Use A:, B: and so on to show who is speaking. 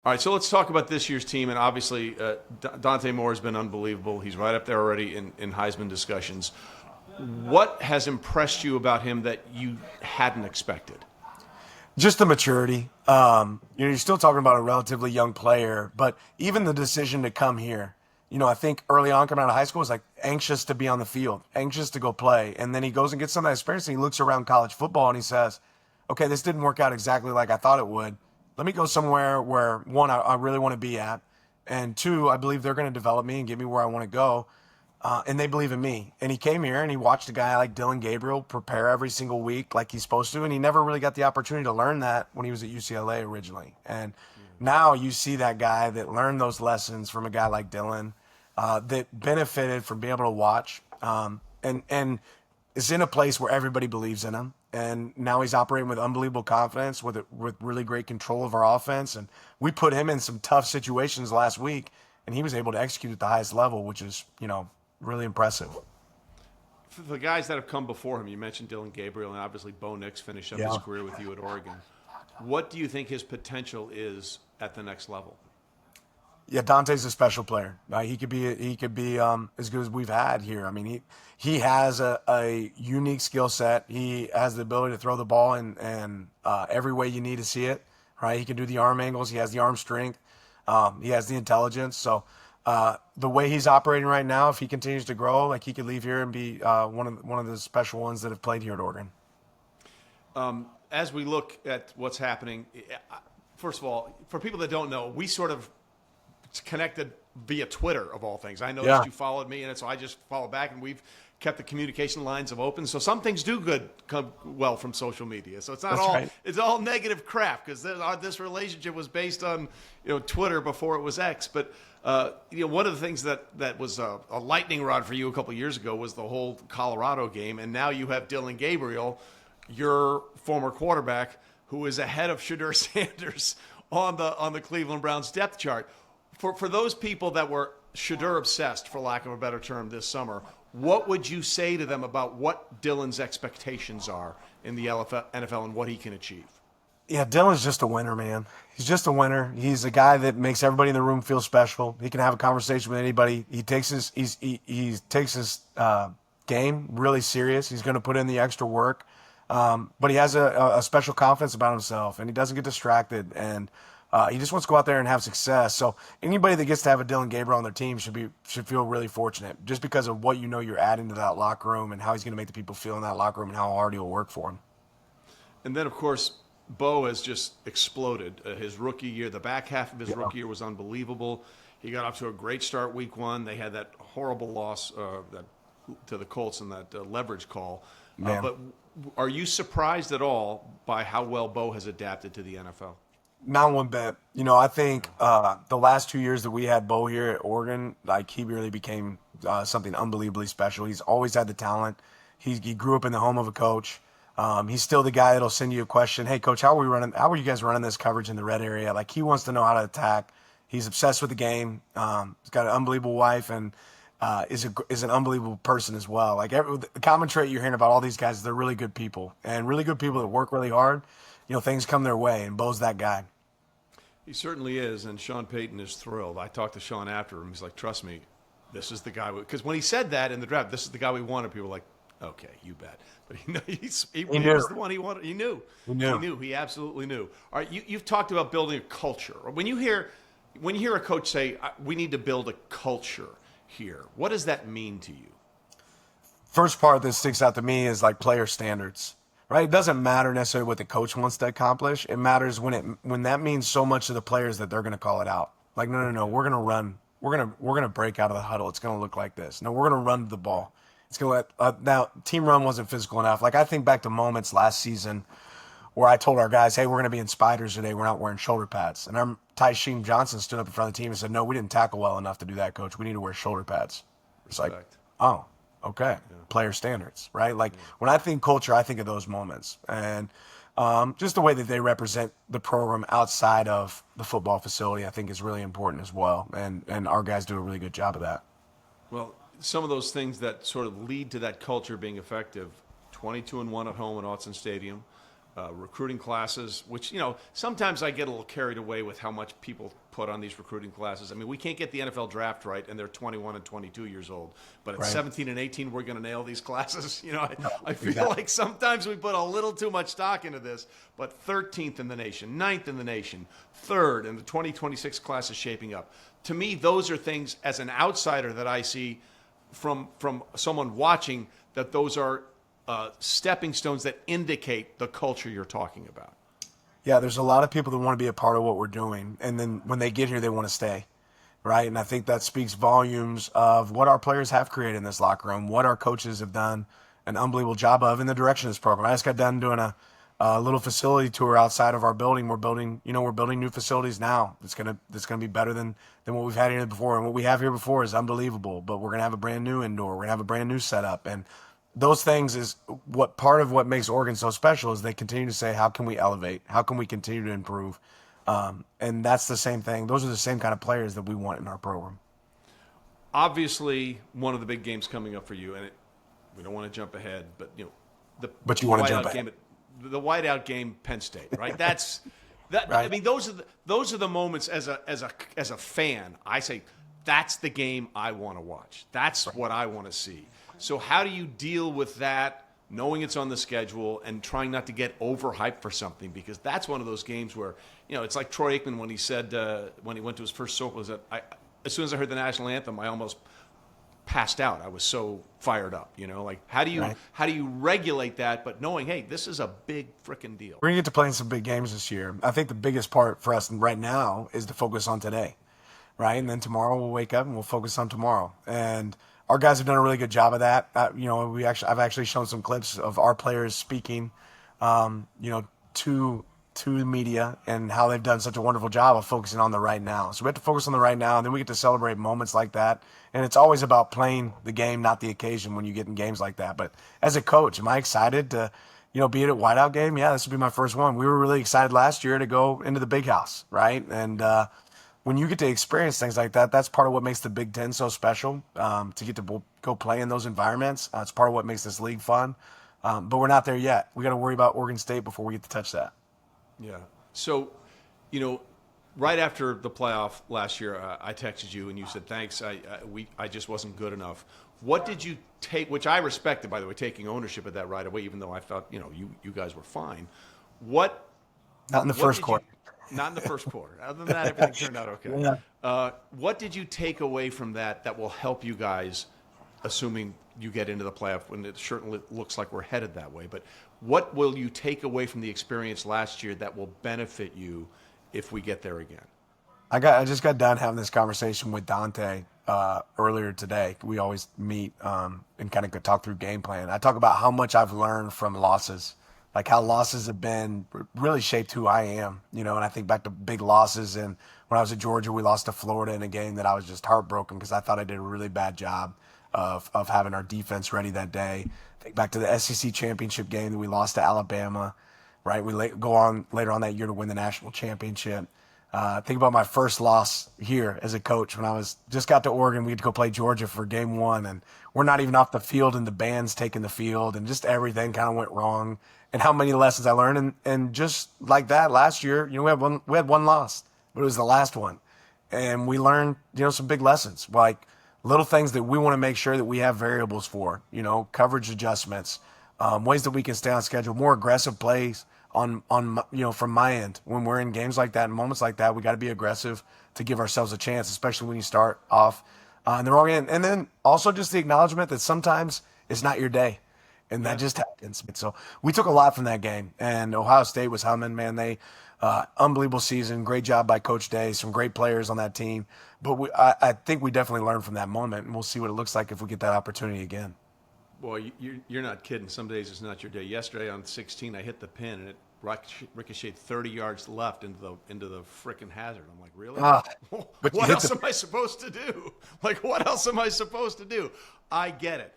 A: All right, so let's talk about this year's team. And obviously, Dante Moore has been unbelievable. He's right up there already in Heisman discussions. What has impressed you about him that you hadn't expected?
B: Just the maturity. You're still talking about a relatively young player, but even the decision to come here. I think early on coming out of high school was like anxious to be on the field, anxious to go play, and then he goes and gets some of that experience. And he looks around college football and he says, "Okay, this didn't work out exactly like I thought it would. Let me go somewhere where one, I really want to be at, and two, I believe they're going to develop me and get me where I want to go." And they believe in me. And he came here and he watched a guy like Dillon Gabriel prepare every single week like he's supposed to. And he never really got the opportunity to learn that when he was at UCLA originally. And now you see that guy that learned those lessons from a guy like Dillon, that benefited from being able to watch, and is in a place where everybody believes in him. And now he's operating with unbelievable confidence, with really great control of our offense. And we put him in some tough situations last week, and he was able to execute at the highest level, which is, really impressive.
A: For the guys that have come before him, you mentioned Dillon Gabriel, and obviously Bo Nix finished up his career with you at Oregon. What do you think his potential is at the next level?
B: Yeah, Dante's a special player. He could be as good as we've had here. I mean, he has a unique skill set. He has the ability to throw the ball in every way you need to see it. Right? He can do the arm angles. He has the arm strength. He has the intelligence. So the way he's operating right now, if he continues to grow, like he could leave here and be one of the special ones that have played here at Oregon.
A: As we look at what's happening, first of all, for people that don't know, we sort of connected via Twitter of all things. I noticed you followed me, and so I just followed back, and we've kept the communication lines of open. So some things do come well from social media. So it's not all right. It's all negative crap, because this relationship was based on Twitter before it was X. But one of the things that was a lightning rod for you a couple of years ago was the whole Colorado game, and now you have Dillon Gabriel, your former quarterback, who is ahead of Shedeur Sanders on the Cleveland Browns depth chart. For those people that were Shedeur obsessed, for lack of a better term, this summer, what would you say to them about what Dillon's expectations are in the NFL and what he can achieve?
B: Yeah, Dillon's just a winner, man. He's just a winner. He's a guy that makes everybody in the room feel special. He can have a conversation with anybody. He takes his game really serious. He's going to put in the extra work, but he has a special confidence about himself, and he doesn't get distracted. And he just wants to go out there and have success. So anybody that gets to have a Dillon Gabriel on their team should feel really fortunate, just because of what you're adding to that locker room and how he's going to make the people feel in that locker room and how hard he'll work for them.
A: And then, of course, Bo has just exploded. His rookie year, the back half of his rookie year was unbelievable. He got off to a great start week one. They had that horrible loss to the Colts in that leverage call. But are you surprised at all by how well Bo has adapted to the NFL?
B: Not one bit. I think the last 2 years that we had Bo here at Oregon, like he really became something unbelievably special. He's always had the talent. He grew up in the home of a coach. He's still the guy that'll send you a question. Hey, coach, how are you guys running this coverage in the red area? Like, he wants to know how to attack. He's obsessed with the game. He's got an unbelievable wife and is an unbelievable person as well. Like, the common trait you're hearing about all these guys, they're really good people, and really good people that work really hard. Things come their way, and Bo's that guy.
A: He certainly is, and Sean Payton is thrilled. I talked to Sean after him. He's like, trust me, this is the guy. Because when he said that in the draft, this is the guy we wanted, people were like, okay, you bet. But he was the one he wanted. He knew. He knew. He absolutely knew. All right, you've talked about building a culture. When you hear a coach say, we need to build a culture here, what does that mean to you?
B: First part that sticks out to me is like player standards. Right? It doesn't matter necessarily what the coach wants to accomplish. It matters when that means so much to the players that they're going to call it out. Like, no, we're going to run. We're going to break out of the huddle. It's going to look like this. No, we're going to run the ball. It's going to now team run wasn't physical enough. Like, I think back to moments last season where I told our guys, hey, we're going to be in spiders today. We're not wearing shoulder pads. And Ty Sheem Johnson stood up in front of the team and said, no, we didn't tackle well enough to do that, coach. We need to wear shoulder pads. It's like, oh. Okay, player standards, right? Like, when I think culture, I think of those moments. And just the way that they represent the program outside of the football facility, I think is really important as well. And our guys do a really good job of that.
A: Well, some of those things that sort of lead to that culture being effective, 22-1 at home at Autzen Stadium, recruiting classes, which, sometimes I get a little carried away with how much people put on these recruiting classes. I mean, we can't get the NFL draft right, and they're 21 and 22 years old. But at 17 and 18, we're going to nail these classes. I feel like sometimes we put a little too much stock into this. But 13th in the nation, 9th in the nation, 3rd, and the 2026 class is shaping up. To me, those are things, as an outsider, that I see from someone watching, that those are stepping stones that indicate the culture you're talking about.
B: Yeah, there's a lot of people that want to be a part of what we're doing, and then when they get here, they want to stay, right? And I think that speaks volumes of what our players have created in this locker room, what our coaches have done an unbelievable job of in the direction of this program. I just got done doing a little facility tour outside of our building. We're building new facilities now. It's gonna be better than what we've had here before, and what we have here before is unbelievable. But we're gonna have a brand new indoor. We're gonna have a brand new setup, and those things is what part of what makes Oregon so special is they continue to say, how can we elevate? How can we continue to improve? And that's the same thing. Those are the same kind of players that we want in our program.
A: Obviously, one of the big games coming up for you, and we don't want to jump ahead, but
B: But you want to jump ahead.
A: The whiteout game, Penn State, right? That.
B: Right.
A: I mean, those are the moments as a fan. I say that's the game I want to watch. That's what I want to see. So how do you deal with that, knowing it's on the schedule and trying not to get overhyped for something? Because that's one of those games where, it's like Troy Aikman when he said, when he went to his first soap, was that as soon as I heard the national anthem, I almost passed out. I was so fired up, like how do you regulate that, but knowing, hey, this is a big freaking deal.
B: We're going to get to playing some big games this year. I think the biggest part for us right now is to focus on today, right? And then tomorrow we'll wake up and we'll focus on tomorrow. And our guys have done a really good job of that. I've actually shown some clips of our players speaking, to media, and how they've done such a wonderful job of focusing on the right now. So we have to focus on the right now, and then we get to celebrate moments like that. And it's always about playing the game, not the occasion when you get in games like that. But as a coach, am I excited to, be at a whiteout game? Yeah, this will be my first one. We were really excited last year to go into the big house, right? And when you get to experience things like that, that's part of what makes the Big Ten so special, to get to go play in those environments. It's part of what makes this league fun. But we're not there yet. We got to worry about Oregon State before we get to touch that.
A: Yeah. So, right after the playoff last year, I texted you and you said, thanks, I just wasn't good enough. What did you take, which I respected, by the way, taking ownership of that right away, even though I thought, you guys were fine.
B: Not in the first quarter.
A: Not in the first quarter. Other than that, everything turned out okay.
B: Yeah.
A: What did you take away from that will help you guys, assuming you get into the playoff, when it certainly looks like we're headed that way? But what will you take away from the experience last year that will benefit you if we get there again?
B: I just got done having this conversation with Dante earlier today. We always meet and kind of talk through game plan. I talk about how much I've learned from losses, like how losses have been really shaped who I am, and I think back to big losses. And when I was at Georgia, we lost to Florida in a game that I was just heartbroken because I thought I did a really bad job of having our defense ready that day. Think back to the SEC championship game that we lost to Alabama, right? We go on later on that year to win the national championship. Think about my first loss here as a coach when I just got to Oregon. We had to go play Georgia for game one, and we're not even off the field, and the band's taking the field, and just everything kind of went wrong. And how many lessons I learned, and just like that last year, we had one loss, but it was the last one, and we learned some big lessons, like little things that we want to make sure that we have variables for, coverage adjustments, ways that we can stay on schedule, more aggressive plays on from my end. When we're in games like that and moments like that, we got to be aggressive to give ourselves a chance, especially when you start off in the wrong end. And then also just the acknowledgement that sometimes it's not your day, and that just happens. So we took a lot from that game, and Ohio State was humming, man. They unbelievable season, great job by Coach Day, some great players on that team. But I think we definitely learned from that moment, and we'll see what it looks like if we get that opportunity again.
A: Boy, you're not kidding. Some days it's not your day. Yesterday on 16, I hit the pin, and it ricocheted 30 yards left into the frickin' hazard. I'm like, really?
B: But
A: what else am I supposed to do? Like, what else am I supposed to do? I get it.